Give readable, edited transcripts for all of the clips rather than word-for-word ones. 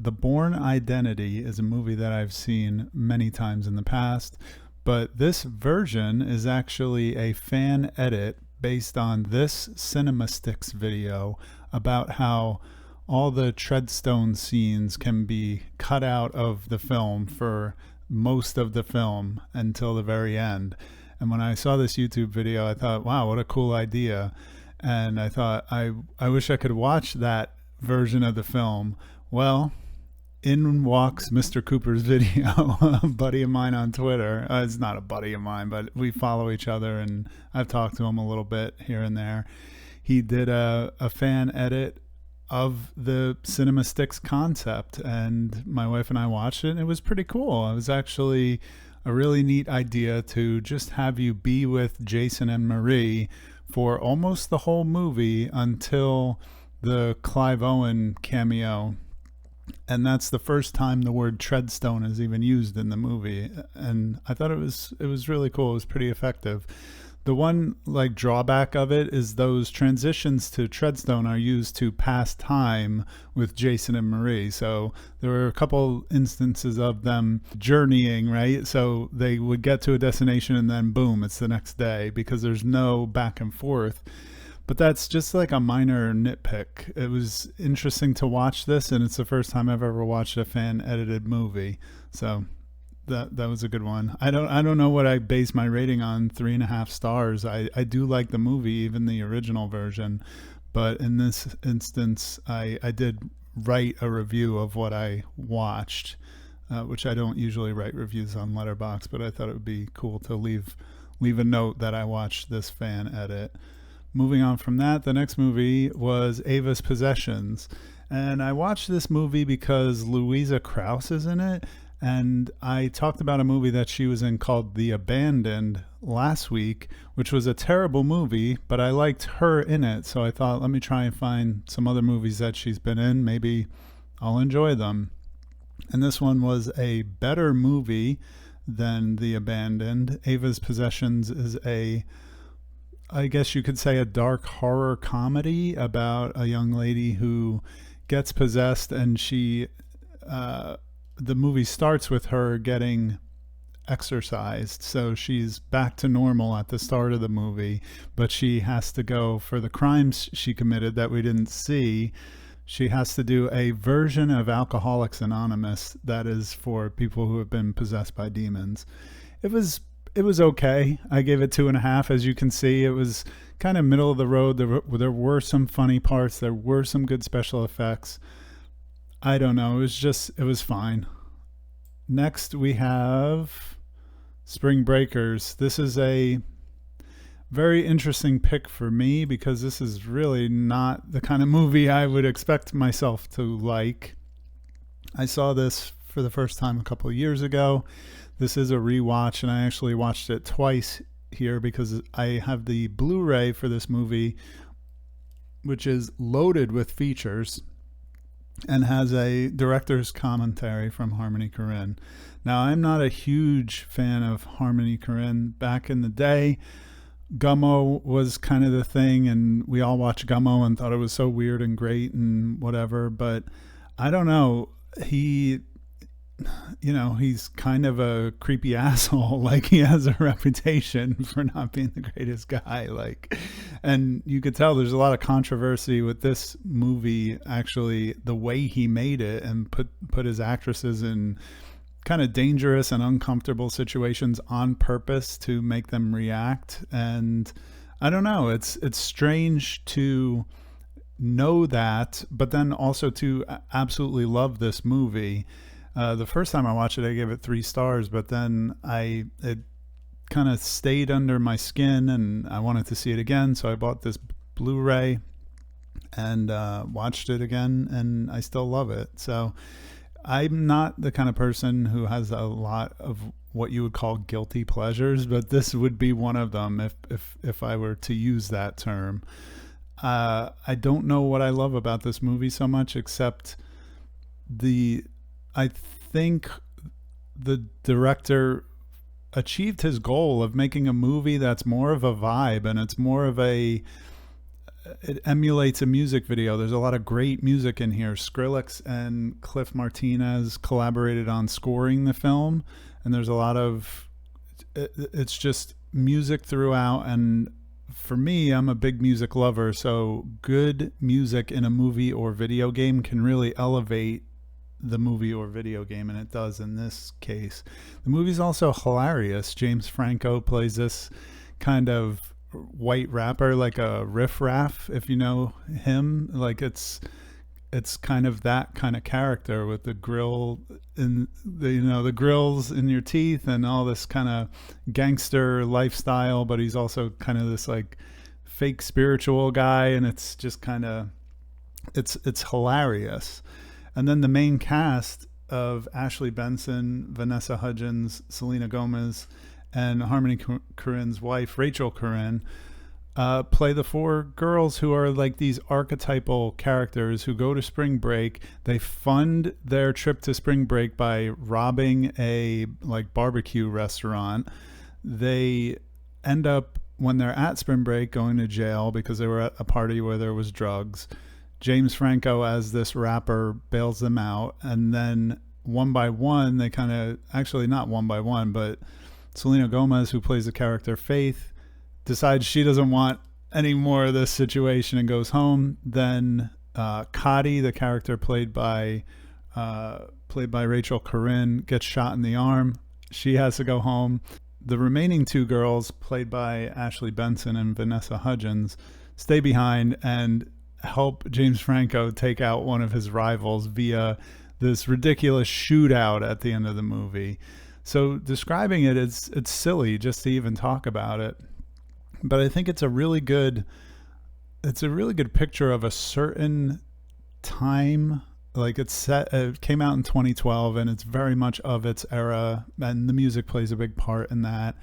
The Bourne Identity is a movie that I've seen many times in the past, but this version is actually a fan edit based on this CinemaSticks video about how all the Treadstone scenes can be cut out of the film for most of the film until the very end. And when I saw this YouTube video, I thought, wow, what a cool idea. And I thought, I wish I could watch that version of the film. Well, in walks Mr. Cooper's video, a buddy of mine on Twitter. It's not a buddy of mine, but we follow each other, and I've talked to him a little bit here and there. He did a fan edit of the CinemaSticks concept, and my wife and I watched it, and it was pretty cool. It was actually a really neat idea to just have you be with Jason and Marie for almost the whole movie until the Clive Owen cameo. And that's the first time the word Treadstone is even used in the movie. And I thought it was really cool. It was pretty effective. The one like drawback of it is those transitions to Treadstone are used to pass time with Jason and Marie. So there were a couple instances of them journeying, right? So they would get to a destination and then boom, it's the next day because there's no back and forth. But that's just like a minor nitpick. It was interesting to watch this, and it's the first time I've ever watched a fan edited movie. So that was a good one. I don't know what I base my rating on, 3.5 stars. I do like the movie, even the original version, but in this instance, I did write a review of what I watched, which I don't usually write reviews on Letterboxd, but I thought it would be cool to leave a note that I watched this fan edit. Moving on from that, the next movie was Ava's Possessions, and I watched this movie because Louisa Krause is in it. And I talked about a movie that she was in called The Abandoned last week, which was a terrible movie, but I liked her in it. So I thought, let me try and find some other movies that she's been in. Maybe I'll enjoy them. And this one was a better movie than The Abandoned. Ava's Possessions is I guess you could say, a dark horror comedy about a young lady who gets possessed, and the movie starts with her getting exorcised. So she's back to normal at the start of the movie, but she has to go for the crimes she committed that we didn't see. She has to do a version of Alcoholics Anonymous that is for people who have been possessed by demons. It was okay. I gave it 2.5. As you can see, it was kind of middle of the road. There were some funny parts. There were some good special effects. I don't know. It was fine. Next, we have Spring Breakers. This is a very interesting pick for me because this is really not the kind of movie I would expect myself to like. I saw this for the first time a couple of years ago. This is a rewatch, and I actually watched it twice here because I have the Blu-ray for this movie, which is loaded with features and has a director's commentary from Harmony Korine. Now, I'm not a huge fan of Harmony Korine. Back in the day, Gummo was kind of the thing, and we all watched Gummo and thought it was so weird and great and whatever, but I don't know. He's kind of a creepy asshole. Like, he has a reputation for not being the greatest guy. And you could tell there's a lot of controversy with this movie, actually, the way he made it and put his actresses in kind of dangerous and uncomfortable situations on purpose to make them react. And I don't know, it's strange to know that, but then also to absolutely love this movie. The first time I watched it, I gave it 3 stars, but then it kind of stayed under my skin and I wanted to see it again. So I bought this Blu-ray and watched it again, and I still love it. So I'm not the kind of person who has a lot of what you would call guilty pleasures, but this would be one of them if I were to use that term. I don't know what I love about this movie so much, except I think the director achieved his goal of making a movie that's more of a vibe, and it's more of it emulates a music video. There's a lot of great music in here. Skrillex and Cliff Martinez collaborated on scoring the film, and there's a lot of it's just music throughout. And for me, I'm a big music lover, so good music in a movie or video game can really elevate the movie or video game, and it does in this case. The movie's also hilarious. James Franco plays this kind of white rapper, like a riff raff, if you know him. Like it's kind of that kind of character with the grill in the, you know, the grills in your teeth and all this kind of gangster lifestyle, but he's also kind of this like fake spiritual guy, and it's just kind of it's hilarious. And then the main cast of Ashley Benson, Vanessa Hudgens, Selena Gomez, and Harmony Korine's wife, Rachel Corrine, play the four girls who are like these archetypal characters who go to spring break. They fund their trip to spring break by robbing a like barbecue restaurant. They end up, when they're at spring break, going to jail because they were at a party where there was drugs. James Franco, as this rapper, bails them out, and then one by one, they kind of, actually not one by one, but Selena Gomez, who plays the character Faith, decides she doesn't want any more of this situation and goes home. Then Cotty, the character played by Rachel Corrine, gets shot in the arm. She has to go home. The remaining two girls, played by Ashley Benson and Vanessa Hudgens, stay behind and help James Franco take out one of his rivals via this ridiculous shootout at the end of the movie. So describing it, it's silly just to even talk about it, but I think it's a really good picture of a certain time. Like it came out in 2012, and it's very much of its era, and the music plays a big part in that.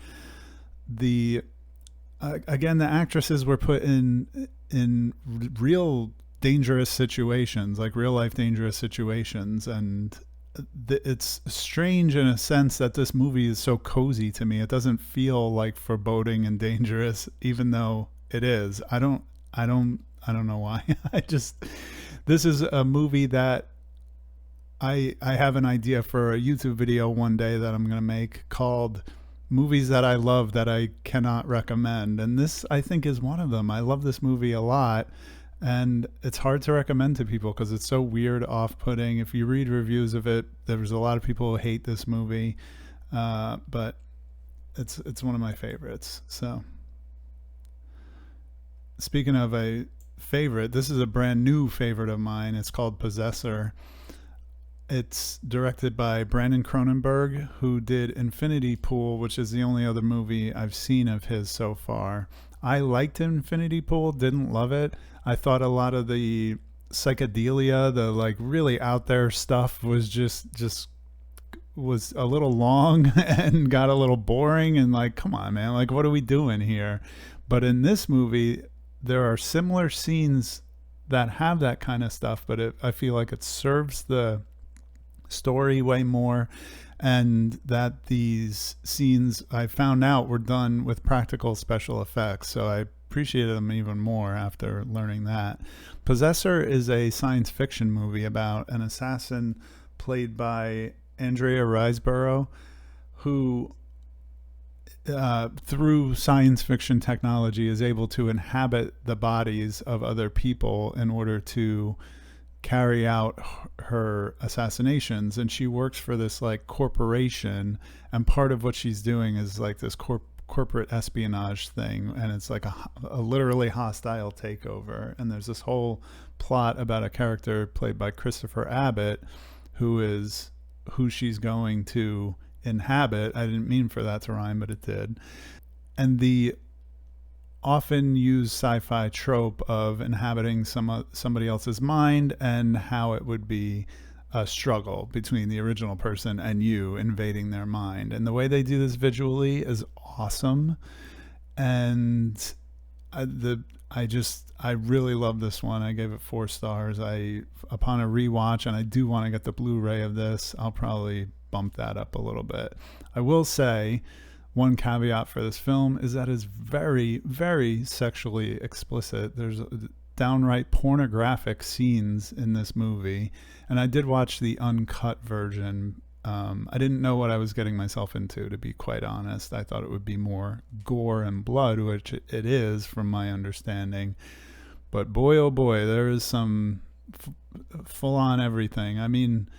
Again, the actresses were put in real dangerous situations, like real life dangerous situations, and it's strange in a sense that this movie is so cozy to me. It doesn't feel like foreboding and dangerous, even though it is. I don't know why. This is a movie that I have an idea for a YouTube video one day that I'm going to make called Movies That I Love That I Cannot Recommend. And this, I think, is one of them. I love this movie a lot, and it's hard to recommend to people because it's so weird, off-putting. If you read reviews of it, there's a lot of people who hate this movie, but it's one of my favorites. So speaking of a favorite, this is a brand new favorite of mine. It's called Possessor. It's directed by Brandon Cronenberg, who did Infinity Pool, which is the only other movie I've seen of his so far. I liked Infinity Pool, didn't love it. I thought a lot of the psychedelia, the like really out there stuff was just was a little long and got a little boring, and like, come on, man, like what are we doing here? But in this movie, there are similar scenes that have that kind of stuff, but I feel like it serves the story way more, and that these scenes, I found out, were done with practical special effects, so I appreciated them even more after learning that. Possessor is a science fiction movie about an assassin played by Andrea Riseborough, who through science fiction technology is able to inhabit the bodies of other people in order to carry out her assassinations. And she works for this like corporation, and part of what she's doing is like this corporate espionage thing, and it's like a literally hostile takeover. And there's this whole plot about a character played by Christopher Abbott who she's going to inhabit. I didn't mean for that to rhyme, but it did. And the often used sci-fi trope of inhabiting somebody else's mind, and how it would be a struggle between the original person and you invading their mind. And the way they do this visually is awesome. And I really love this one. I gave it 4 stars. Upon a rewatch, and I do want to get the Blu-ray of this, I'll probably bump that up a little bit. I will say, one caveat for this film is that it's very, very sexually explicit. There's downright pornographic scenes in this movie, and I did watch the uncut version. I didn't know what I was getting myself into, to be quite honest. I thought it would be more gore and blood, which it is from my understanding. But boy, oh boy, there is some full-on everything. I mean,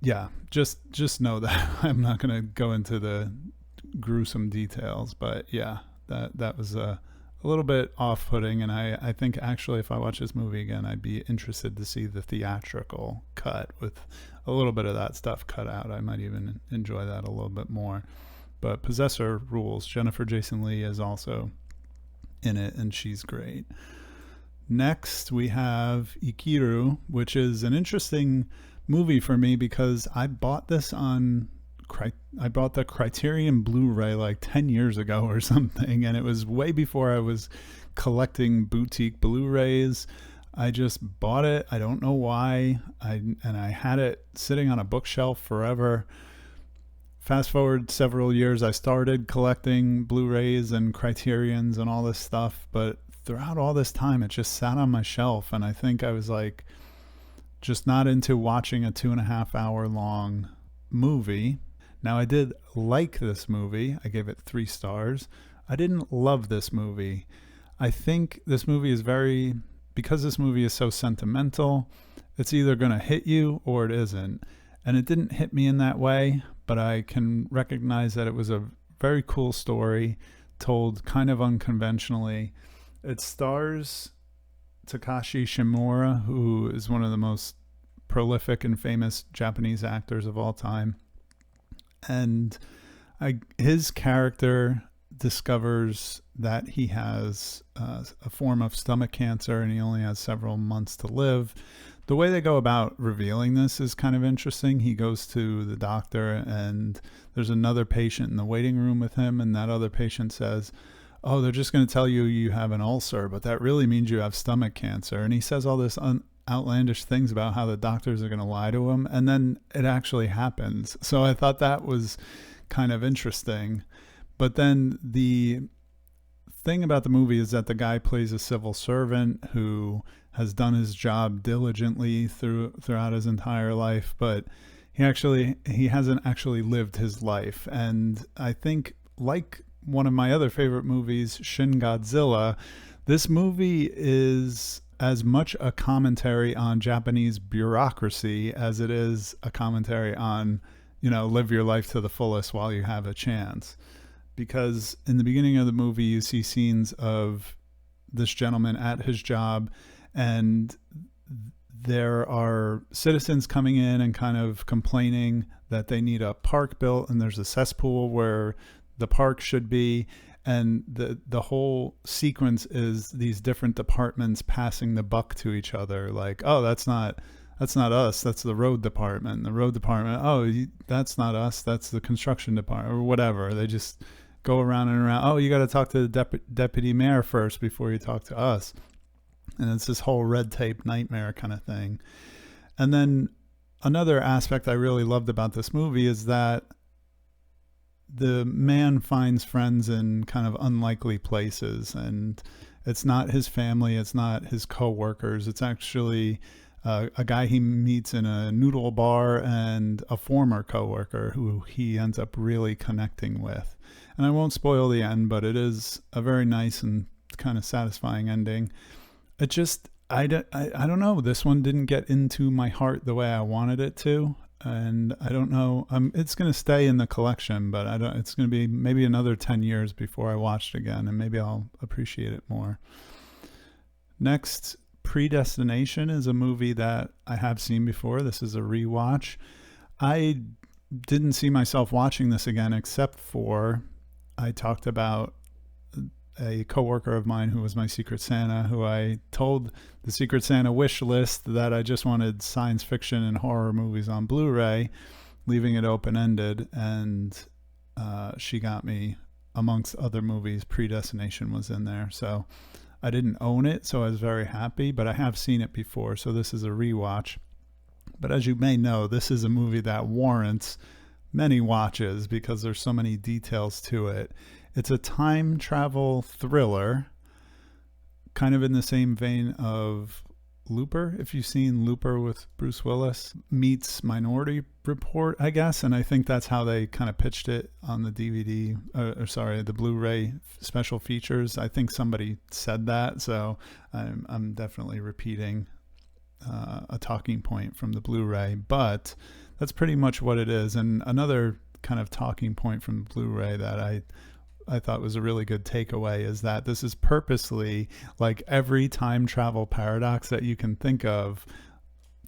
yeah, just know that I'm not going to go into the gruesome details, but yeah, that was a little bit off-putting, and I think actually if I watch this movie again, I'd be interested to see the theatrical cut with a little bit of that stuff cut out. I might even enjoy that a little bit more. But Possessor rules. Jennifer Jason Leigh is also in it, and she's great. Next, we have Ikiru, which is an interesting movie for me because I bought this I bought the Criterion Blu-ray like 10 years ago or something, and it was way before I was collecting boutique Blu-rays. I just bought it. I don't know why. I had it sitting on a bookshelf forever. Fast forward several years, I started collecting Blu-rays and Criterions and all this stuff, but throughout all this time, it just sat on my shelf, and I think I was like just not into watching a 2.5 hour long movie. Now, I did like this movie. I gave it 3 stars. I didn't love this movie. I think this movie is because this movie is so sentimental, it's either going to hit you or it isn't. And it didn't hit me in that way, but I can recognize that it was a very cool story told kind of unconventionally. It stars Takashi Shimura, who is one of the most prolific and famous Japanese actors of all time. And his character discovers that he has a form of stomach cancer and he only has several months to live. The way they go about revealing this is kind of interesting. He goes to the doctor and there's another patient in the waiting room with him, and that other patient says, "Oh, they're just going to tell you you have an ulcer, but that really means you have stomach cancer." And he says all this outlandish things about how the doctors are going to lie to him, and then it actually happens. So I thought that was kind of interesting. But then the thing about the movie is that the guy plays a civil servant who has done his job diligently throughout his entire life, but he hasn't actually lived his life. And I think, like one of my other favorite movies, Shin Godzilla, this movie is as much a commentary on Japanese bureaucracy as it is a commentary on, live your life to the fullest while you have a chance. Because in the beginning of the movie, you see scenes of this gentleman at his job, and there are citizens coming in and kind of complaining that they need a park built, and there's a cesspool where the park should be. And the whole sequence is these different departments passing the buck to each other, like, "Oh, that's not us, that's the road department." The road department, "Oh, that's not us, that's the construction department," or whatever. They just go around and around. "Oh, you got to talk to the deputy mayor first before you talk to us." And it's this whole red tape nightmare kind of thing. And then another aspect I really loved about this movie is that the man finds friends in kind of unlikely places, and it's not his family, it's not his co-workers, it's actually a guy he meets in a noodle bar and a former co-worker who he ends up really connecting with. And I won't spoil the end, but it is a very nice and kind of satisfying ending. It just, I don't know, this one didn't get into my heart the way I wanted it to. And I don't know, it's going to stay in the collection, but it's going to be maybe another 10 years before I watch it again, and maybe I'll appreciate it more. Next, Predestination is a movie that I have seen before. This is a rewatch. I didn't see myself watching this again, except for I talked about a coworker of mine who was my Secret Santa, who I told the Secret Santa wish list that I just wanted science fiction and horror movies on Blu-ray, leaving it open-ended, and she got me, amongst other movies, Predestination was in there. So I didn't own it, so I was very happy, but I have seen it before, so this is a rewatch. But as you may know, this is a movie that warrants many watches because there's so many details to it. It's a time travel thriller, kind of in the same vein of Looper, if you've seen Looper with Bruce Willis, meets Minority Report, I guess. And I think that's how they kind of pitched it on the DVD, the Blu-ray special features. I think somebody said that, so I'm definitely repeating a talking point from the Blu-ray, but that's pretty much what it is. And another kind of talking point from the Blu-ray that I thought was a really good takeaway is that this is purposely like every time travel paradox that you can think of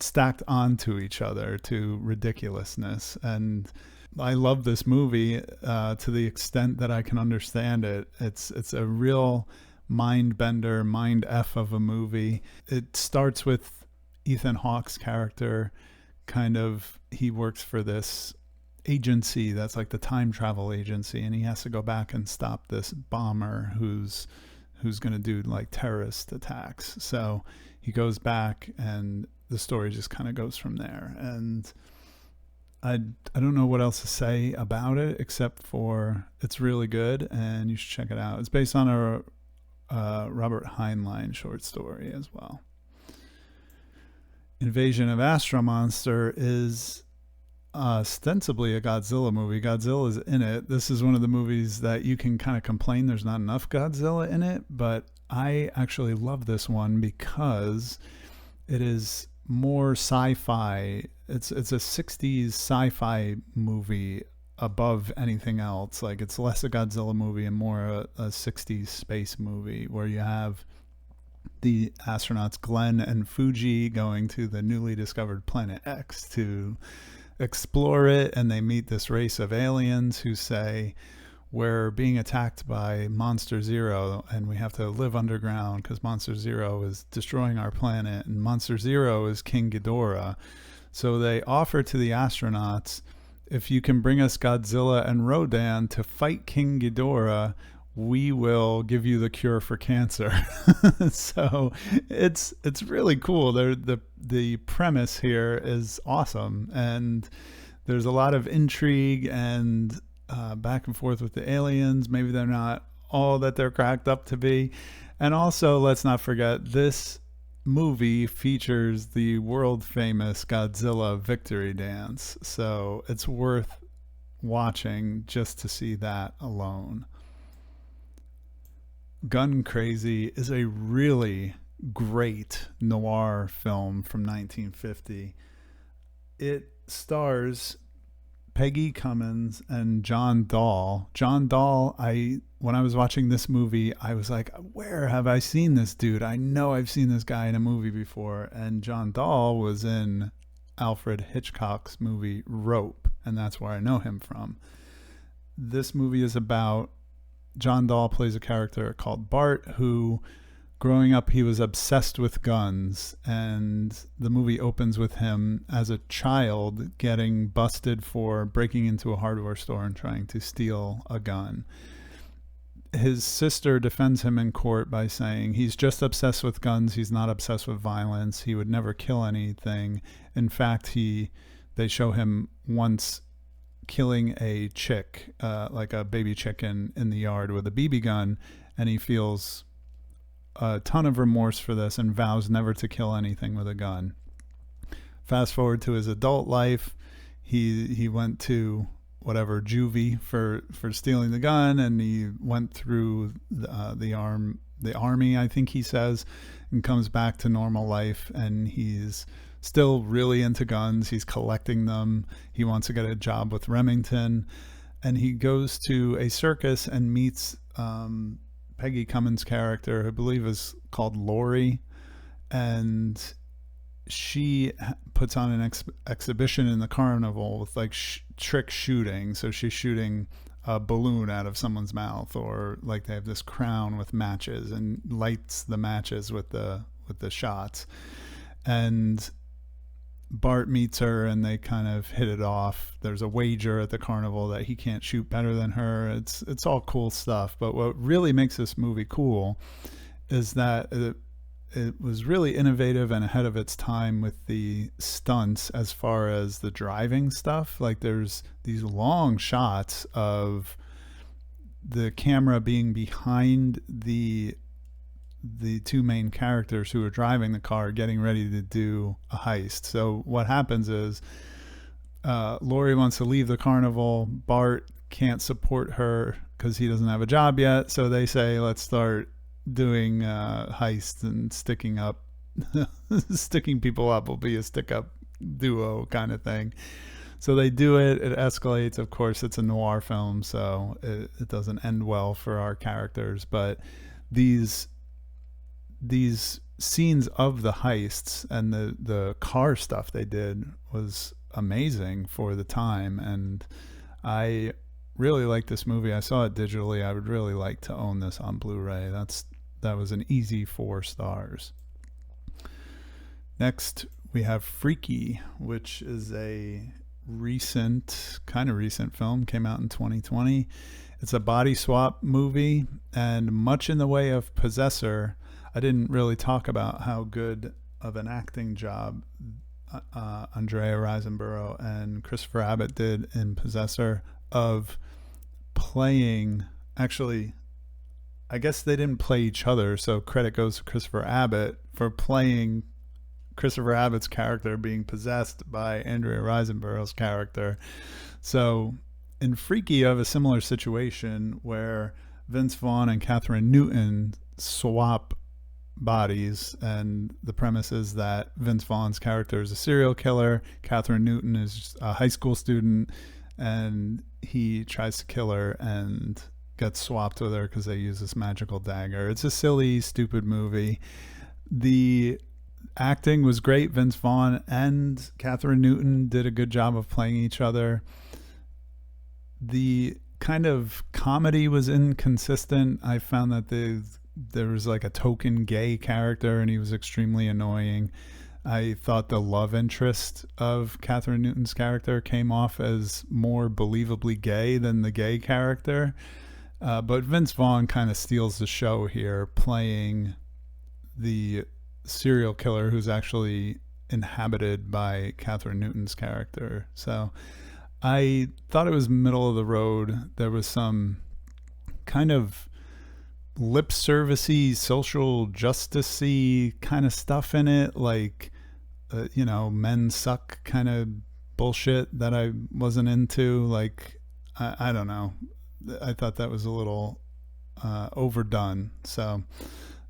stacked onto each other to ridiculousness. And I love this movie to the extent that I can understand it. It's a real mind bender, mind F of a movie. It starts with Ethan Hawke's character, he works for this agency that's like the time travel agency, and he has to go back and stop this bomber who's going to do like terrorist attacks. So he goes back and the story just kind of goes from there. And I don't know what else to say about it except for it's really good and you should check it out. It's based on a Robert Heinlein short story as well. Invasion of Astro Monster is ostensibly a Godzilla movie. Godzilla is in it. This is one of the movies that you can kind of complain there's not enough Godzilla in it, but I actually love this one because it is more sci-fi. It's a 60s sci-fi movie above anything else. Like, it's less a Godzilla movie and more a 60s space movie where you have the astronauts Glenn and Fuji going to the newly discovered planet X to explore it, and they meet this race of aliens who say, we're being attacked by Monster Zero and we have to live underground because Monster Zero is destroying our planet, and Monster Zero is King Ghidorah. So they offer to the astronauts, if you can bring us Godzilla and Rodan to fight King Ghidorah, we will give you the cure for cancer. So it's really cool. The premise here is awesome, and there's a lot of intrigue and back and forth with the aliens. Maybe they're not all that they're cracked up to be. And also, let's not forget, this movie features the world famous Godzilla victory dance. So it's worth watching just to see that alone. Gun Crazy is a really great noir film from 1950. It stars Peggy Cummins and John Dahl. John Dahl, when I was watching this movie, I was like, where have I seen this dude? I know I've seen this guy in a movie before. And John Dahl was in Alfred Hitchcock's movie Rope, and that's where I know him from. This movie is about John Dahl plays a character called Bart who, growing up, he was obsessed with guns, and the movie opens with him as a child getting busted for breaking into a hardware store and trying to steal a gun. His sister defends him in court by saying he's just obsessed with guns, he's not obsessed with violence, he would never kill anything. In fact, they show him once killing a chick, like a baby chicken in the yard with a BB gun, and he feels a ton of remorse for this and vows never to kill anything with a gun. Fast forward to his adult life, he went to whatever juvie for stealing the gun, and he went through the army, I think he says, and comes back to normal life, and he's still really into guns. He's collecting them. He wants to get a job with Remington, and he goes to a circus and meets Peggy Cummins' character, I believe is called Lori, and she puts on an exhibition in the carnival with like trick shooting. So she's shooting a balloon out of someone's mouth, or like they have this crown with matches and lights the matches with the shots. And Bart meets her and they kind of hit it off. There's a wager at the carnival that he can't shoot better than her. It's all cool stuff. But what really makes this movie cool is that it was really innovative and ahead of its time with the stunts as far as the driving stuff. Like there's these long shots of the camera being behind the two main characters who are driving the car getting ready to do a heist. So what happens is Laurie wants to leave the carnival. Bart can't support her because he doesn't have a job yet. So they say, let's start doing heists and sticking people up will be a stick up duo kind of thing. So they do it. It escalates. Of course, it's a noir film, so it doesn't end well for our characters. But these scenes of the heists and the car stuff they did was amazing for the time, and I really like this movie. I saw it digitally. I would really like to own this on Blu-ray. That was an easy 4 stars. Next, we have Freaky, which is a kind of recent film, came out in 2020. It's a body swap movie, and much in the way of Possessor. I didn't really talk about how good of an acting job Andrea Riseborough and Christopher Abbott did in Possessor of playing, actually, I guess they didn't play each other, so credit goes to Christopher Abbott for playing Christopher Abbott's character being possessed by Andrea Riseborough's character. So in Freaky, you have a similar situation where Vince Vaughn and Catherine Newton swap bodies, and the premise is that Vince Vaughn's character is a serial killer, Catherine Newton is a high school student, and he tries to kill her and gets swapped with her because they use this magical dagger. It's a silly, stupid movie. The acting was great. Vince Vaughn and Catherine Newton did a good job of playing each other. The kind of comedy was inconsistent. I found that there was like a token gay character and he was extremely annoying. I thought the love interest of Catherine Newton's character came off as more believably gay than the gay character. But Vince Vaughn kind of steals the show here, playing the serial killer who's actually inhabited by Catherine Newton's character. So I thought it was middle of the road. There was some kind of lip servicey, social justicey kind of stuff in it, like men suck kind of bullshit that I wasn't into. Like I don't know. I thought that was a little overdone. So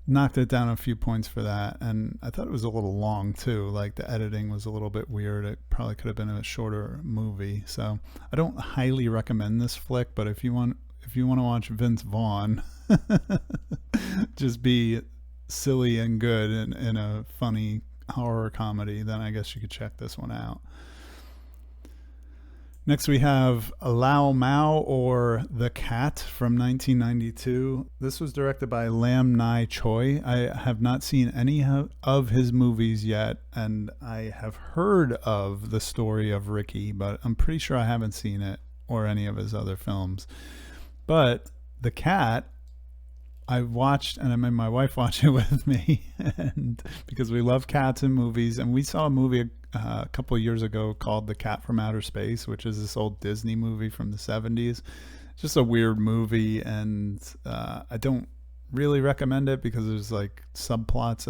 knocked it down a few points for that. And I thought it was a little long too. Like the editing was a little bit weird. It probably could have been a shorter movie. So I don't highly recommend this flick, but if you want to watch Vince Vaughn just be silly and good in a funny horror comedy, then I guess you could check this one out. Next we have Lau Mau, or The Cat, from 1992. This was directed by Lam Nai Choi. I have not seen any of his movies yet, and I have heard of the story of Ricky, but I'm pretty sure I haven't seen it or any of his other films. But The Cat, I watched, and I made my wife watch it with me, and because we love cats in movies, and we saw a movie a couple of years ago called The Cat from Outer Space, which is this old Disney movie from the 70s. It's just a weird movie, and I don't really recommend it because there's like subplots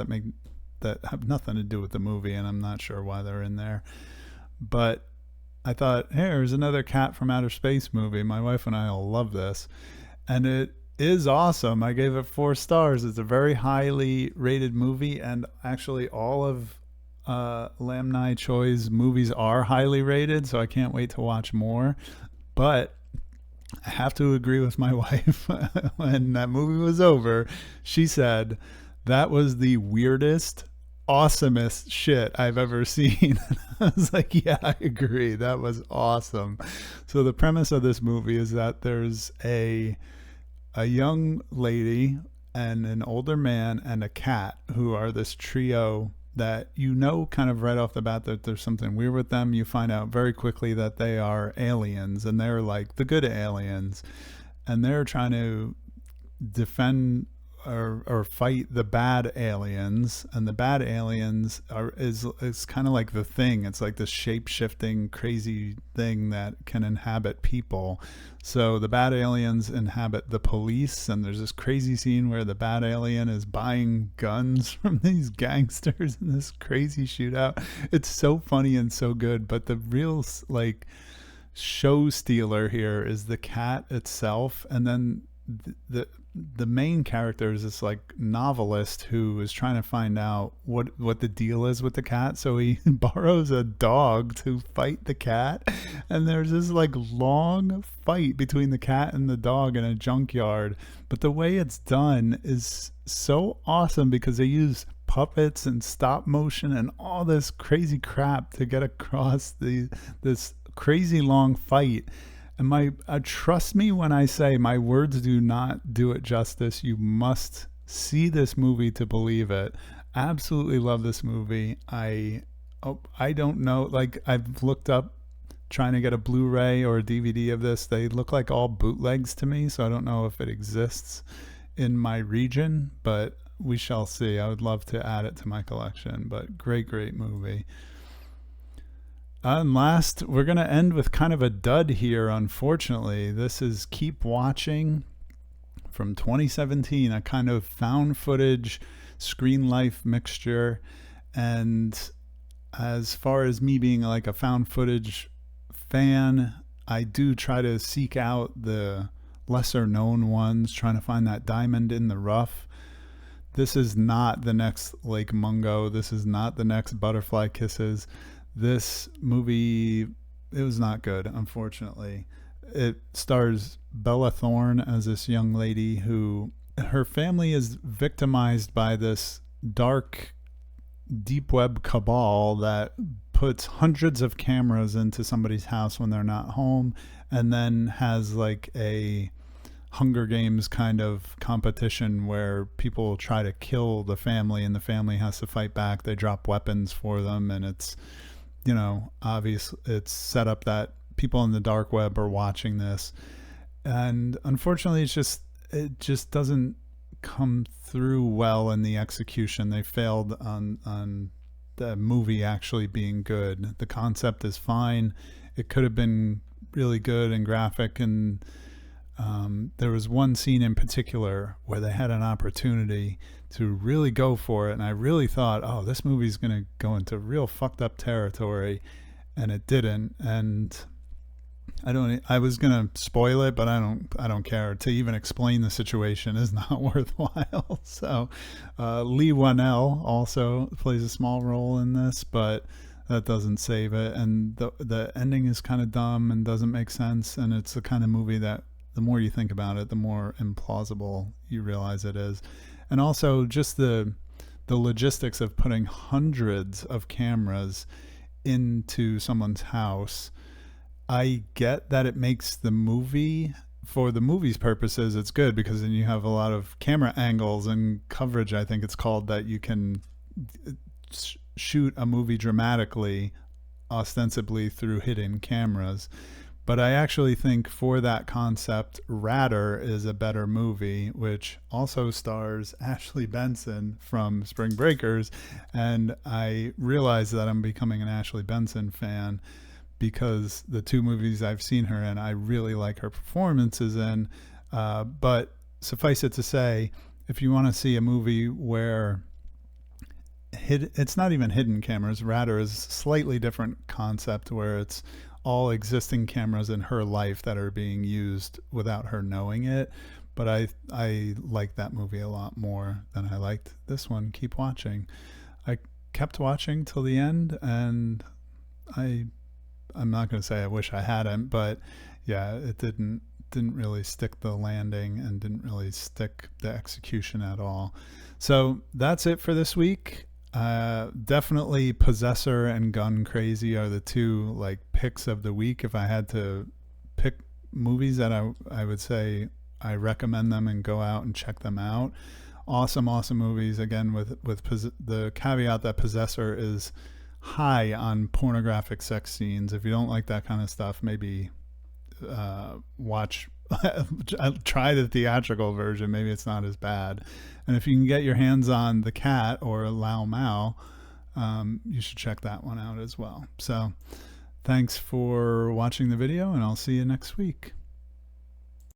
that have nothing to do with the movie, and I'm not sure why they're in there. But I thought, hey, here's another Cat from Outer Space movie. My wife and I will love this. And it is awesome. I gave it 4 stars. It's a very highly rated movie, and actually all of Lam Nai Choi's movies are highly rated, so I can't wait to watch more. But I have to agree with my wife. When that movie was over, she said that was the weirdest, awesomest shit I've ever seen. I was like, yeah, I agree. That was awesome. So the premise of this movie is that there's a young lady and an older man and a cat who are this trio that kind of right off the bat that there's something weird with them. You find out very quickly that they are aliens, and they're like the good aliens, and they're trying to defend or fight the bad aliens, and the bad aliens is kind of like the Thing. It's like this shape-shifting crazy thing that can inhabit people. So the bad aliens inhabit the police, and there's this crazy scene where the bad alien is buying guns from these gangsters in this crazy shootout. It's so funny and so good, but the real like show stealer here is the cat itself, and then the main character is this like novelist who is trying to find out what the deal is with the cat. So he borrows a dog to fight the cat, and there's this like long fight between the cat and the dog in a junkyard. But the way it's done is so awesome because they use puppets and stop motion and all this crazy crap to get across this crazy long fight. And trust me when I say my words do not do it justice. You must see this movie to believe it. Absolutely love this movie. I don't know, like I've looked up trying to get a Blu-ray or a DVD of this. They look like all bootlegs to me, so I don't know if it exists in my region, but we shall see. I would love to add it to my collection, but great movie. And last, we're going to end with kind of a dud here, unfortunately. This is Keep Watching from 2017, a kind of found footage, screen life mixture. And as far as me being like a found footage fan, I do try to seek out the lesser known ones, trying to find that diamond in the rough. This is not the next Lake Mungo. This is not the next Butterfly Kisses. This movie, it was not good, unfortunately. It stars Bella Thorne as this young lady who, her family is victimized by this dark, deep web cabal that puts hundreds of cameras into somebody's house when they're not home, and then has like a Hunger Games kind of competition where people try to kill the family and the family has to fight back. They drop weapons for them, and it's, you know, obvious it's set up that people in the dark web are watching this. And unfortunately, it just doesn't come through well in the execution. They failed on the movie actually being good. The concept is fine. It could have been really good and graphic, and there was one scene in particular where they had an opportunity to really go for it, and I really thought, oh, this movie's gonna go into real fucked up territory, and it didn't. And I was gonna spoil it, but I don't care. To even explain the situation is not worthwhile. So Lee Whannell also plays a small role in this, but that doesn't save it. And the ending is kind of dumb and doesn't make sense, and it's the kind of movie that the more you think about it, the more implausible you realize it is. And also just the logistics of putting hundreds of cameras into someone's house. I get that it makes the movie, for the movie's purposes, it's good because then you have a lot of camera angles and coverage, I think it's called, that you can shoot a movie dramatically, ostensibly through hidden cameras. But I actually think for that concept, Radar is a better movie, which also stars Ashley Benson from Spring Breakers. And I realize that I'm becoming an Ashley Benson fan because the two movies I've seen her in, I really like her performances in. But suffice it to say, if you want to see a movie where it's not even hidden cameras, Radar is a slightly different concept where it's all existing cameras in her life that are being used without her knowing it. But I like that movie a lot more than I liked this one, Keep Watching. I kept watching till the end, and I'm not going to say I wish I hadn't, but yeah, it didn't really stick the landing and didn't really stick the execution at all. So that's it for this week. Definitely Possessor and Gun Crazy are the two like picks of the week. If I had to pick movies that I would say I recommend them and go out and check them out. Awesome movies. Again, with the caveat that Possessor is high on pornographic sex scenes. If you don't like that kind of stuff, maybe watch try the theatrical version. Maybe it's not as bad. And if you can get your hands on The Cat or Lao Mao, you should check that one out as well. So thanks for watching the video, and I'll see you next week.